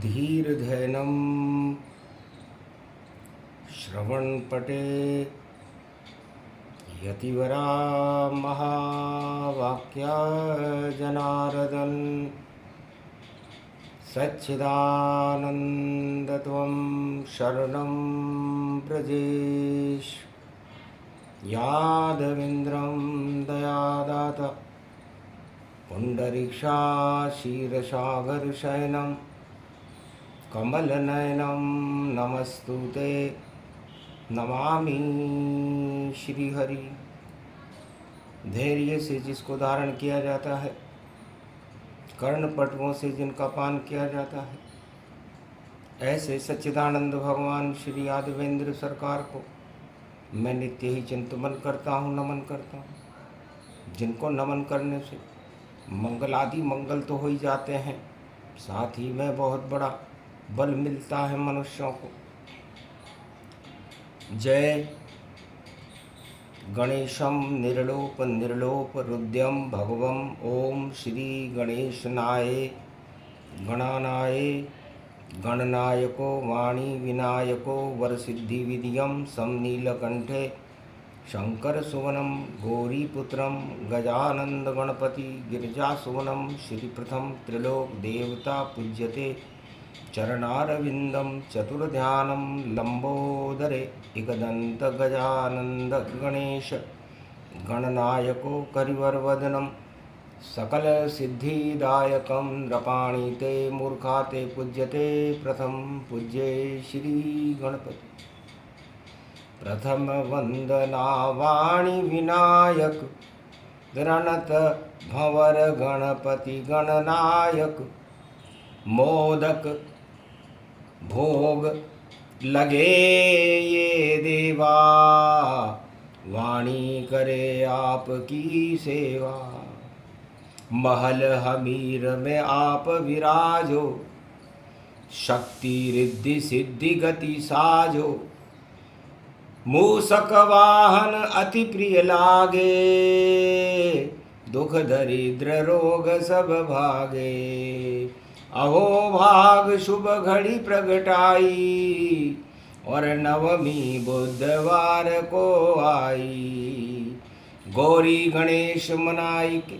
धीर्धैनं श्रवणपटे यतिवरा महावाक्या जनार्दन सच्चिदानन्दत्वं शरणं व्रजेश यादवेन्द्रं दयादाता पुण्डरीक्षाशीरसागरशयनं कमलनयनं नमस्तुते नमामि श्रीहरि। धैर्य से जिसको धारण किया जाता है, कर्णपटुओं से जिनका पान किया जाता है, ऐसे सच्चिदानंद भगवान श्री यादवेंद्र सरकार को मैं नित्य ही चिंतन करता हूँ, नमन करता हूँ। जिनको नमन करने से मंगल आदि मंगल तो हो ही जाते हैं, साथ ही में बहुत बड़ा बल मिलता है मनुष्यों को। जय गणेशम निर्लोप निर्लोप रुद्यम भगवम ओम श्री गणेशनाय गणानाय गणनायको वाणी विनायको वरसिद्धि विधियम समनीलकंठे शंकर सुवनम गौरीपुत्रम गजानंद गणपति गिरिजासुवनम श्री प्रथम त्रिलोक देवता पूज्यते चरणारविंदम चतुर्ध्यानम लंबोदरे एकदंत गजानंद गणेश गणनायको करिवरवदनम सकल सिद्धिदायकं नृपाणीते मूर्खाते पूज्यते प्रथम पूज्ये श्री गणपति प्रथम वंदना वाणी विनायक गणत भंवर गणपति गणनायक मोदक भोग लगे ये देवा वाणी करे आपकी सेवा महल हमीर में आप विराजो शक्ति रिद्धि सिद्धि गति साजो मूसक वाहन अति प्रिय लागे दुख दरिद्र रोग सब भागे अहो भाग शुभ घड़ी प्रगटाई और नवमी बुधवार को आई गौरी गणेश मनाई के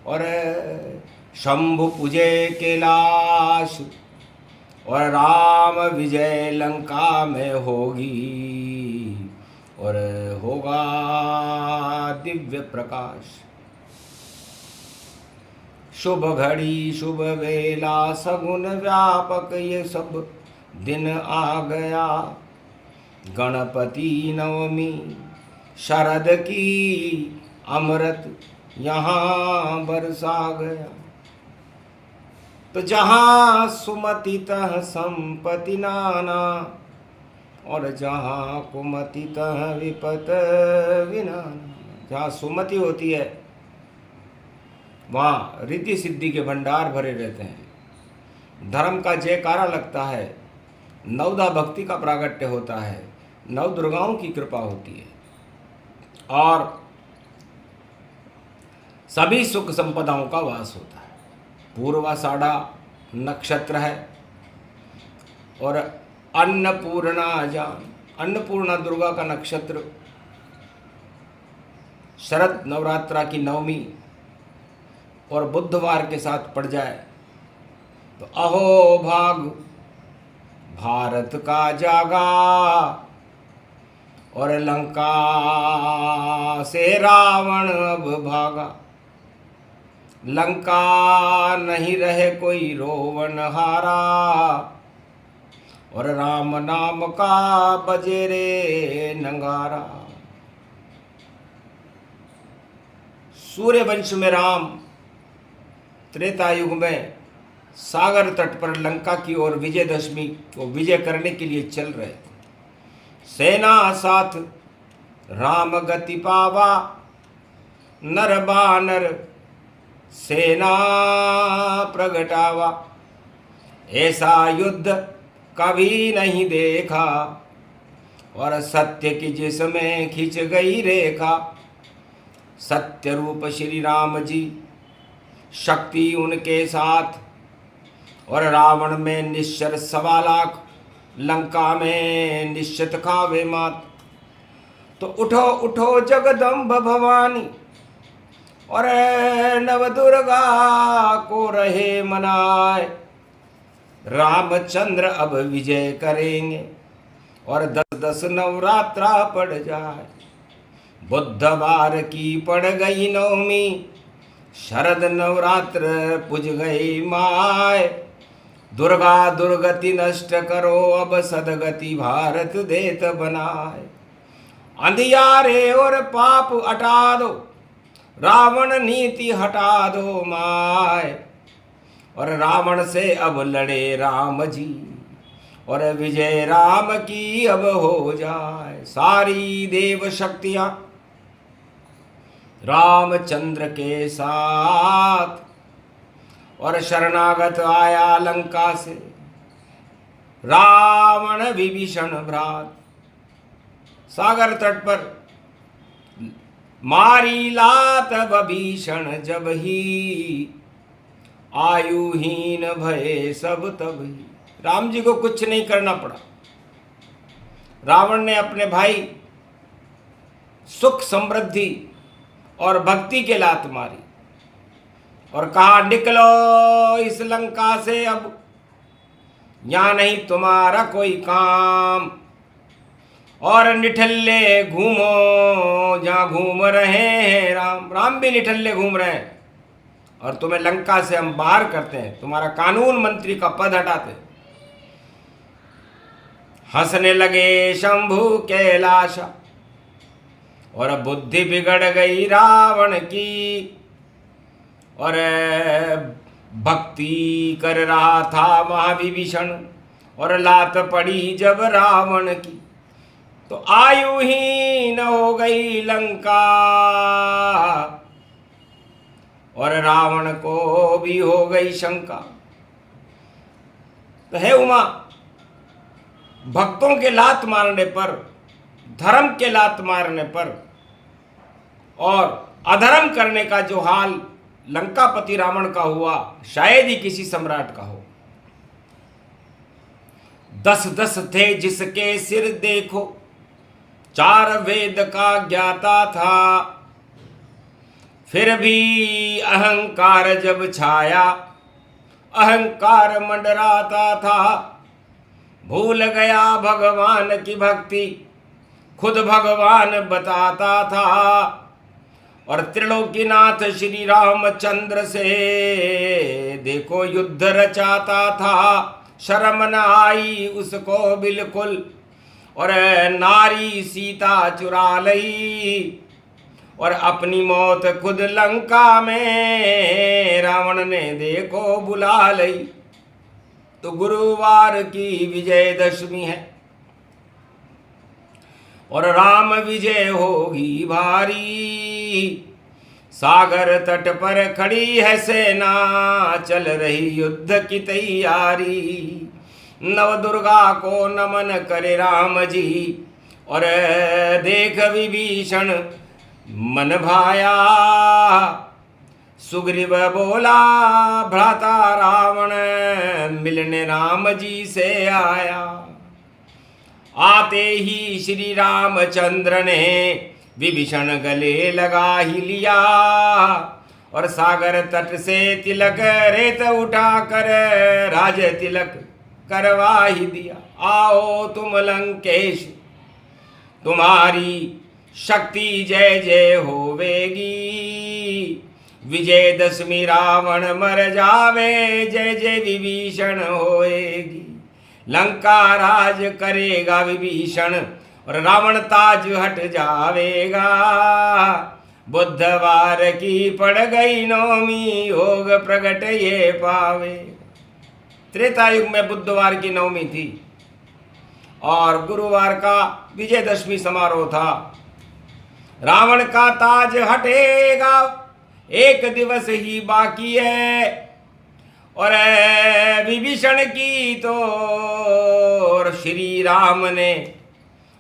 और शंभु पूजे कैलाश और राम विजय लंका में होगी और होगा दिव्य प्रकाश। शुभ घड़ी शुभ वेला सगुन व्यापक ये सब दिन आ गया गणपति नवमी शरद की अमृत यहाँ बरसा गया तो जहाँ सुमति तह संपत्ति नाना और जहाँ कुमति तह विपत विनाना। जहाँ सुमति होती है वहाँ रिद्धि सिद्धि के भंडार भरे रहते हैं, धर्म का जयकारा लगता है, नवदा भक्ति का प्रागट्य होता है, नव दुर्गाओं की कृपा होती है और सभी सुख संपदाओं का वास होता है। पूर्वाषाढ़ा नक्षत्र है और अन्नपूर्णा जान अन्नपूर्णा दुर्गा का नक्षत्र शरद नवरात्रा की नवमी और बुधवार के साथ पड़ जाए तो अहो भाग भारत का जागा और लंका से रावण अब भागा लंका नहीं रहे कोई रोवन हारा और राम नाम का बजे रे नंगारा। सूर्य वंश में राम त्रेता युग में सागर तट पर लंका की ओर विजयदशमी को विजय करने के लिए चल रहे थे। सेना साथ राम गति पावा नर बानर सेना प्रगटावा ऐसा युद्ध कभी नहीं देखा और सत्य की जिसमें खिंच गई रेखा। सत्य रूप श्री राम जी शक्ति उनके साथ और रावण में निश्चर 1.25 लाख, लंका में निश्चित खावे मात। तो उठो उठो जगदम्ब भवानी, और नव दुर्गा को रहे मनाए। रामचंद्र अब विजय करेंगे और 10-10 नवरात्रा पड़ जाए। बुधवार की पड़ गई नवमी, शरद नवरात्र पुज गई माय। दुर्गा दुर्गति नष्ट करो, अब सदगति भारत देत बनाए। अंधियारे और पाप हटा दो, रावण नीति हटा दो माय। और रावण से अब लड़े राम जी, और विजय राम की अब हो जाए। सारी देव शक्तियां रामचंद्र के साथ, और शरणागत आया लंका से रावण विभीषण भ्रात। सागर तट पर मारी लात विभीषण, जब ही आयुहीन भये सब तब ही। राम जी को कुछ नहीं करना पड़ा। रावण ने अपने भाई सुख समृद्धि और भक्ति के लात मारी और कहा, निकलो इस लंका से, अब यहां नहीं तुम्हारा कोई काम। और निठल्ले घूमो जहां घूम रहे हैं राम। राम भी निठल्ले घूम रहे हैं, और तुम्हें लंका से हम बाहर करते हैं, तुम्हारा कानून मंत्री का पद हटाते हैं। हंसने लगे शंभु कैलाशा, और बुद्धि बिगड़ गई रावण की। और भक्ति कर रहा था महाविभीषण, और लात पड़ी जब रावण की, तो आयुहीन हो गई लंका। और रावण को भी हो गई शंका। तो हे उमा, भक्तों के लात मारने पर, धर्म के लात मारने पर, और अधर्म करने का जो हाल लंकापति रावण का हुआ, शायद ही किसी सम्राट का हो। 10-10 थे जिसके सिर देखो, 4 वेद का ज्ञाता था। फिर भी अहंकार जब छाया, अहंकार मंडराता था। भूल गया भगवान की भक्ति, खुद भगवान बताता था। और त्रिलोकीनाथ श्री रामचंद्र से देखो युद्ध रचाता था। शर्म न आई उसको बिल्कुल, और नारी सीता चुरा लई। और अपनी मौत खुद लंका में रावण ने देखो बुला लई। तो गुरुवार की विजयदशमी है, और राम विजय होगी भारी। सागर तट पर खड़ी है सेना, चल रही युद्ध की तैयारी। नव दुर्गा को नमन करे राम जी, और देख विभीषण मन भाया। सुग्रीव बोला भ्राता रावण, मिलने राम जी से आया। आते ही श्री रामचंद्र ने विभीषण गले लगा ही लिया। और सागर तट से तिलक रेत उठाकर राज तिलक करवा ही दिया। आओ तुम लंकेश, तुम्हारी शक्ति जय जय होवेगी। विजयदशमी रावण मर जावे, जय जय विभीषण होएगी। लंका राज करेगा विभीषण, और रावण ताज हट जावेगा। बुधवार की पड़ गई नवमी, योग प्रगट ये पावे। त्रेता युग में बुधवार की नवमी थी, और गुरुवार का विजयदशमी समारोह था। रावण का ताज हटेगा, 1 दिवस ही बाकी है। और विभीषण की तो और श्री राम ने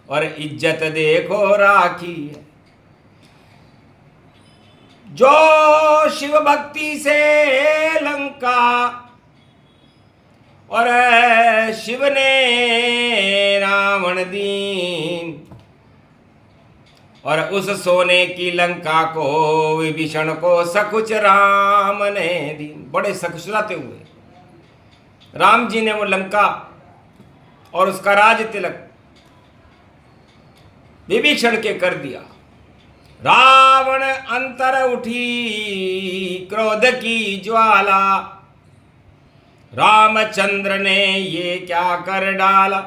और इज्जत देखो राखी है। जो शिव भक्ति से लंका और शिव ने रावण दीन, और उस सोने की लंका को विभीषण को सकुच राम ने दी। बड़े सकुचलाते हुए राम जी ने वो लंका और उसका राज तिलक विभीषण के कर दिया। रावण अंतर उठी क्रोध की ज्वाला, रामचंद्र ने ये क्या कर डाला।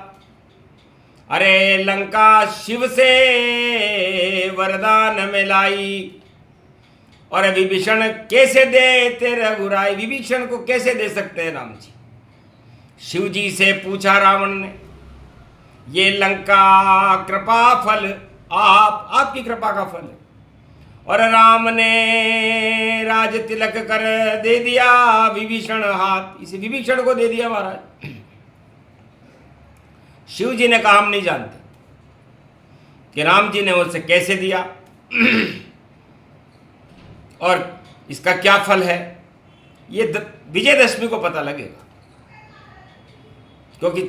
अरे लंका शिव से वरदान मिलाई, और विभीषण कैसे देते रघुराई। विभीषण को कैसे दे सकते हैं राम जी। शिव जी से पूछा रावण ने, ये लंका कृपा फल आपकी कृपा का फल है। और राम ने राज तिलक कर दे दिया विभीषण हाथ, इसे विभीषण को दे दिया महाराज। शिव जी ने कहा हम नहीं जानते कि राम जी ने उसे कैसे दिया और इसका क्या फल है। ये विजयदशमी को पता लगेगा, क्योंकि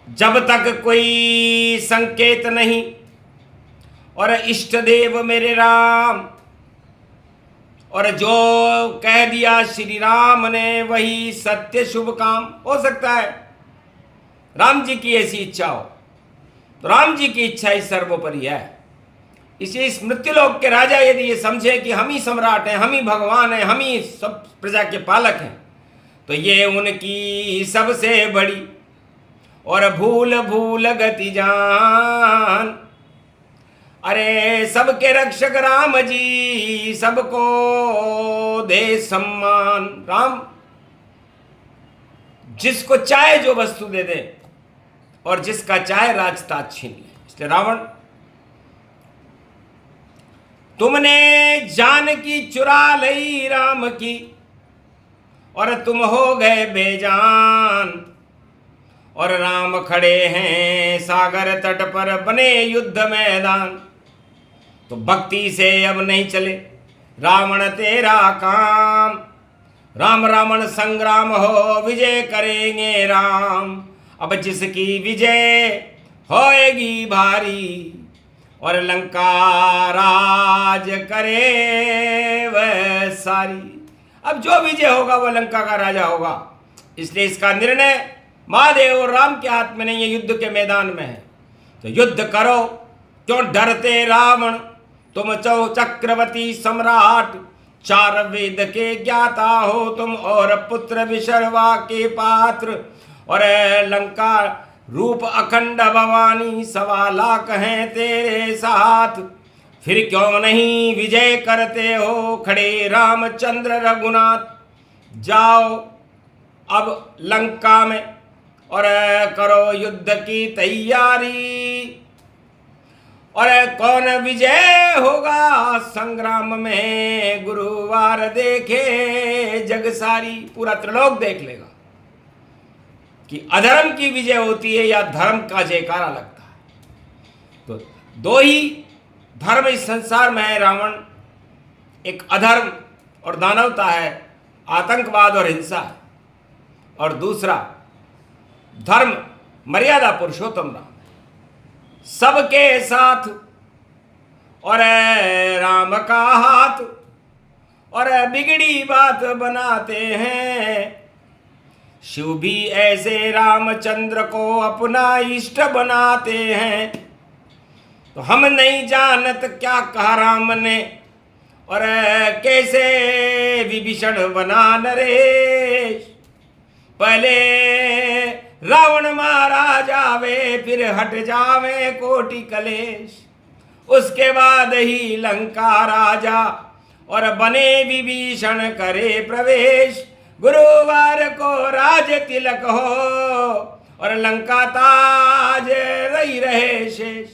जब तक कोई संकेत नहीं और इष्ट देव मेरे राम, और जो कह दिया श्री राम ने वही सत्य शुभ काम। हो सकता है राम जी की ऐसी इच्छा हो, तो राम जी की इच्छा ही सर्वोपरि है। इसे इस मृत्युलोक के राजा यदि ये समझे कि हम ही सम्राट हैं, हम ही भगवान हैं, हम ही सब प्रजा के पालक हैं, तो ये उनकी सबसे बड़ी और भूल भूल गति जान। अरे सबके रक्षक राम जी, सबको दे सम्मान। राम जिसको चाहे जो वस्तु दे दे और जिसका चाहे राजताज छीन ले। इसलिए रावण, तुमने जानकी चुरा लई राम की, और तुम हो गए बेजान। और राम खड़े हैं सागर तट पर बने युद्ध मैदान। तो भक्ति से अब नहीं चले रावण तेरा काम। राम रावण संग्राम हो, विजय करेंगे राम। अब जिसकी विजय होएगी भारी, और लंका राज करे वह सारी। अब जो विजय होगा वो लंका का राजा होगा। इसलिए इसका निर्णय महादेव और राम के हाथ में नहीं है, युद्ध के मैदान में है। तो युद्ध करो, क्यों डरते रावण। तुम चक्रवर्ती सम्राट, चार वेद के ज्ञाता हो तुम, और पुत्र विशर्वा के पात्र। और लंका रूप अखंड भवानी, 1.25 लाख हैं तेरे साथ। फिर क्यों नहीं विजय करते हो खड़े रामचंद्र रघुनाथ। जाओ अब लंका में और करो युद्ध की तैयारी। और कौन विजय होगा संग्राम में, गुरुवार देखे जग सारी। पूरा त्रिलोक देख लेगा कि अधर्म की विजय होती है या धर्म का जयकारा लगता है। तो दो ही धर्म इस संसार में है रावण। एक अधर्म और दानवता है, आतंकवाद और हिंसा है, और दूसरा धर्म मर्यादा पुरुषोत्तम राम। सबके साथ और राम का हाथ, और बिगड़ी बात बनाते हैं। शिव भी ऐसे रामचंद्र को अपना इष्ट बनाते हैं। तो हम नहीं जानत क्या कहा राम ने, और कैसे विभीषण बना नरेश। पहले रावण मारा जावे, फिर हट जावे कोटि कलेश। उसके बाद ही लंका राजा और बने विभीषण करे प्रवेश। गुरुवार को राज तिलक हो, और लंका ताज रही रहे शेष।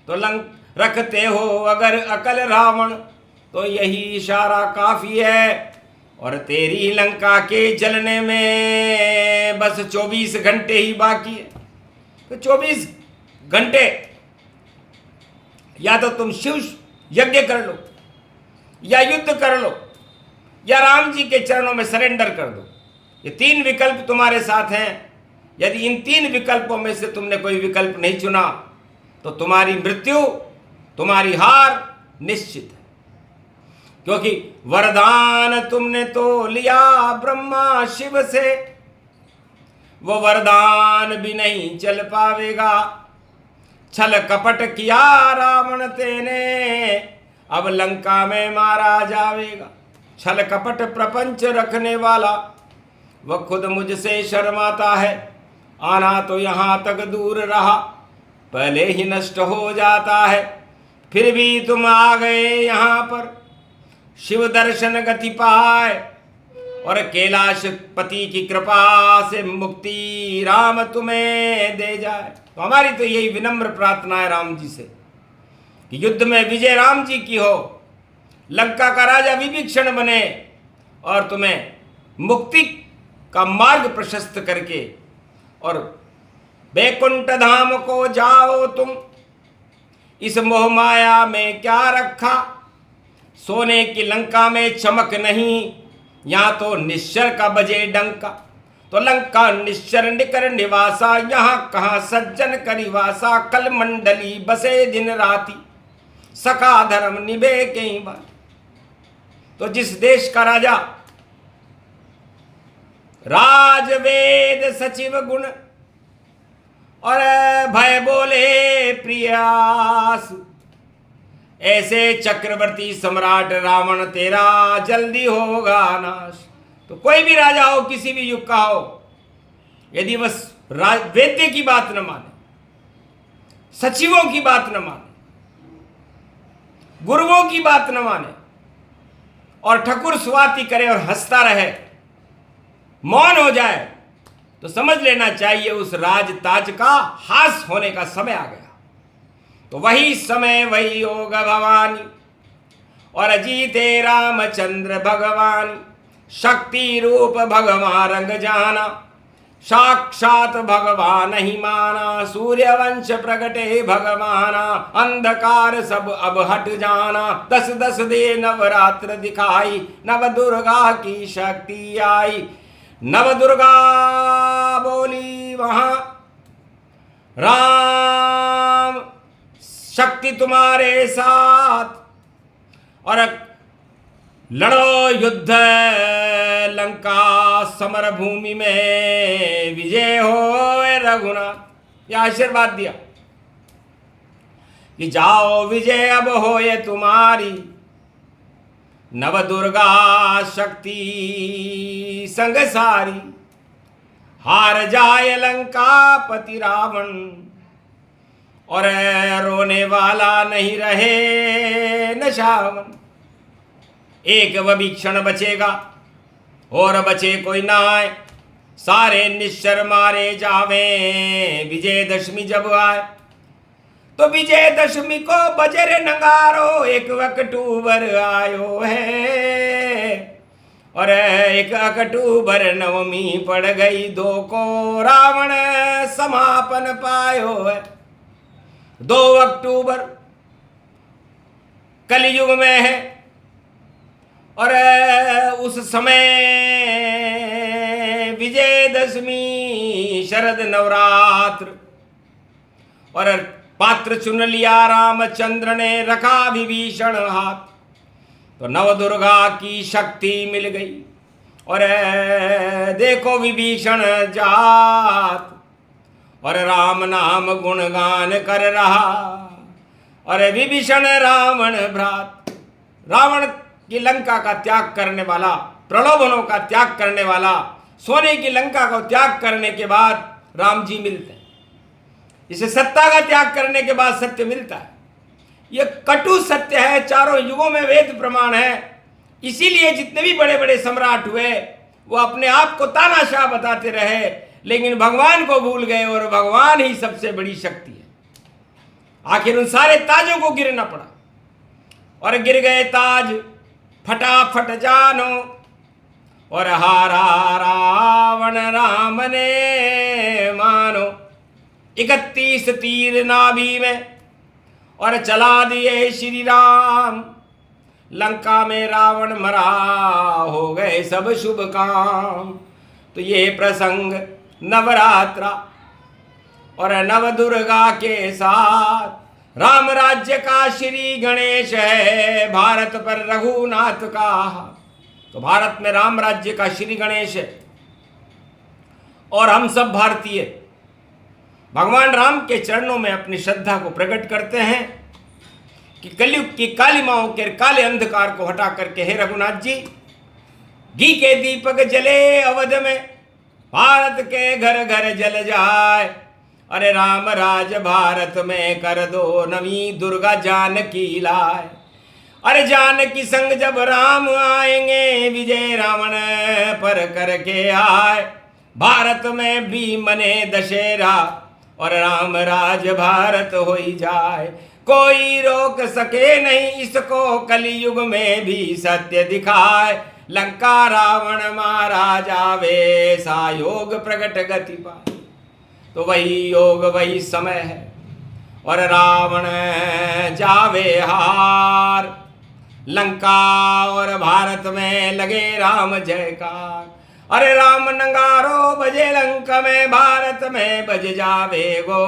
तो रखते हो अगर अकल रावण, तो यही इशारा काफी है। और तेरी लंका के जलने में बस 24 घंटे ही बाकी है। तो 24 घंटे या तो तुम शिव यज्ञ कर लो, या युद्ध कर लो, या राम जी के चरणों में सरेंडर कर दो। ये 3 विकल्प तुम्हारे साथ हैं। यदि इन 3 विकल्पों में से तुमने कोई विकल्प नहीं चुना तो तुम्हारी मृत्यु, तुम्हारी हार निश्चित है। क्योंकि वरदान तुमने तो लिया ब्रह्मा शिव से, वो वरदान भी नहीं चल पावेगा। छल कपट किया रावण तेने, अब लंका में मारा जावेगा। छल कपट प्रपंच रखने वाला वह खुद मुझसे शर्माता है। आना तो यहाँ तक दूर रहा, पहले ही नष्ट हो जाता है। फिर भी तुम आ गए यहाँ पर, शिव दर्शन गति पाए और कैलाश पति की कृपा से मुक्ति राम तुम्हें दे जाए। तो हमारी तो यही विनम्र प्रार्थना है राम जी से कि युद्ध में विजय राम जी की हो, लंका का राजा विभीषण बने और तुम्हें मुक्ति का मार्ग प्रशस्त करके और बैकुंठ धाम को जाओ तुम। इस मोह माया में क्या रखा, सोने की लंका में चमक नहीं, यहाँ तो निश्चर का बजे डंका। तो लंका निश्चर निकर निवासा, यहाँ कहाँ सज्जन करिवासा। कल मंडली बसे दिन राती, सका धर्म निभे कई बार। तो जिस देश का राजा राज वेद सचिव गुण और भय बोले प्रियास, ऐसे चक्रवर्ती सम्राट रावण तेरा जल्दी होगा नाश। तो कोई भी राजा हो, किसी भी युग का हो, यदि वह वेद्य की बात न माने, सचिवों की बात न माने, गुरुओं की बात न माने और ठकुर स्वाति करे और हंसता रहे, मौन हो जाए, तो समझ लेना चाहिए उस राज ताज का हास होने का समय आ गया। तो वही समय वही योग भवानी और जीते रामचंद्र भगवान। शक्ति रूप भगवान रंग जाना, साक्षात भगवान ही माना। सूर्यवंश प्रगटे भगवाना, अंधकार सब अब हट जाना। 10-10 दे नवरात्र दिखाई, नव दुर्गा की शक्ति आई। नव दुर्गा बोली वहां, राम शक्ति तुम्हारे साथ और लड़ो युद्ध लंका समर भूमि में, विजय हो रघुनाथ। यह आशीर्वाद दिया कि जाओ विजय अब होए तुम्हारी। नव दुर्गा शक्ति संग सारी, हार जाए लंका पति रावण और रोने वाला नहीं रहे नशावन। एक विभीषण बचेगा और बचे कोई ना आए, सारे निश्चर मारे जावे विजयदशमी जब आए। तो विजयदशमी को बजर नगारो, एक अक्टूबर आयो है और एक अक्टूबर नवमी पड़ गई। 2 को रावण समापन पायो है। 2 अक्टूबर कलयुग में है और उस समय विजयदशमी शरद नवरात्र और पात्र चुन लिया रामचंद्र ने, रखा विभीषण हाथ। तो नवदुर्गा की शक्ति मिल गई और देखो विभीषण जात और राम नाम गुणगान कर रहा। और विभीषण रावण भ्रात, रावण की लंका का त्याग करने वाला, प्रलोभनों का त्याग करने वाला, सोने की लंका को त्याग करने के बाद राम जी मिलते हैं। इसे सत्ता का त्याग करने के बाद सत्य मिलता है। यह कटु सत्य है, चारों युगों में वेद प्रमाण है। इसीलिए जितने भी बड़े बड़े सम्राट हुए वो अपने आप को तानाशाह बताते रहे, लेकिन भगवान को भूल गए और भगवान ही सबसे बड़ी शक्ति है। आखिर उन सारे ताजों को गिरना पड़ा और गिर गए ताज, फटाफट जानो और हारा रावण राम ने मानो। 31 तीर नाभि में और चला दिए श्री राम। लंका में रावण मरा, हो गए सब शुभ काम। तो ये प्रसंग नवरात्रा और नव दुर्गा के साथ राम राज्य का श्री गणेश है, भारत पर रघुनाथ का। तो भारत में राम राज्य का श्री गणेश है और हम सब भारतीय भगवान राम के चरणों में अपनी श्रद्धा को प्रकट करते हैं कि कलयुग की कालिमाओं के काले अंधकार को हटा करके हे रघुनाथ जी, घी के दीपक जले अवध में, भारत के घर घर जल जाए। अरे राम राज भारत में कर दो नवी दुर्गा जानकी लाए। अरे जानकी संग जब राम आएंगे, विजय रावण पर करके आए। भारत में भी मने दशहरा और राम राज भारत हो ही जाए। कोई रोक सके नहीं इसको, कलयुग में भी सत्य दिखाए। लंका रावण मारा जावे, सा योग प्रगट गति पाए। तो वही योग वही समय है और रावण जावे हार। लंका और भारत में लगे राम जयकार। अरे राम नंगारो बजे लंका में, भारत में बज जावे गो।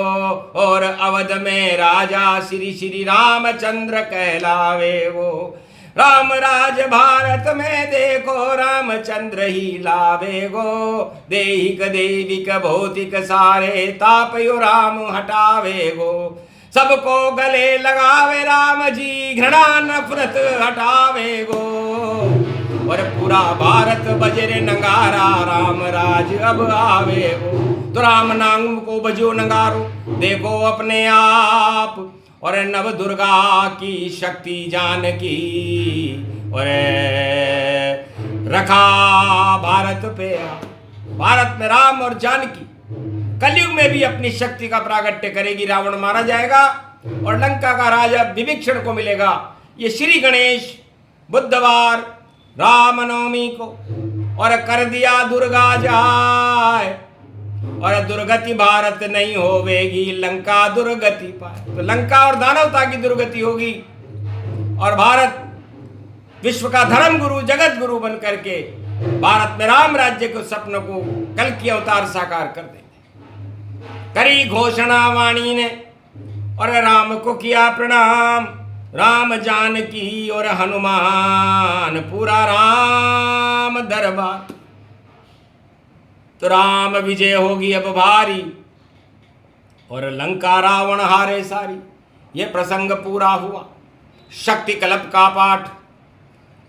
और अवध में राजा श्री श्री रामचंद्र कहलावे गो। राम राज भारत में देखो रामचंद्र ही लावे गो। देहिक देविक भौतिक सारे तापयो राम हटावे गो। सबको गले लगावे राम जी, घृणा नफरत हटावे गो। और पूरा भारत बजरे नंगारा, राम राज अब आवे गो। तो राम नाम को बजो नंगारो, देखो अपने आप। और नव दुर्गा की शक्ति जानकी, और रखा भारत पे। भारत में राम और जानकी कलयुग में भी अपनी शक्ति का प्रागट्य करेगी। रावण मारा जाएगा और लंका का राजा विभीषण को मिलेगा। ये श्री गणेश बुधवार रामनवमी को और कर दिया दुर्गा जाए। और दुर्गति भारत नहीं होवेगी, लंका दुर्गति पाए। तो लंका और दानवता की दुर्गति होगी और भारत विश्व का धर्म गुरु जगत गुरु बन करके भारत में राम राज्य के सपनों को कल की अवतार साकार कर देंगे। करी घोषणा वाणी ने और राम को किया प्रणाम। राम जानकी और हनुमान पूरा राम दरबार। तो राम विजय होगी अब भारी और लंका रावण हारे सारी। ये प्रसंग पूरा हुआ। शक्ति कल्प का पाठ,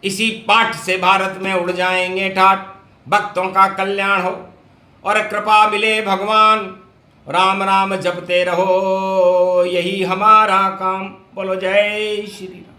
इसी पाठ से भारत में उड़ जाएंगे ठाट। भक्तों का कल्याण हो और कृपा मिले भगवान। राम राम जपते रहो, यही हमारा काम। बोलो जय श्री राम।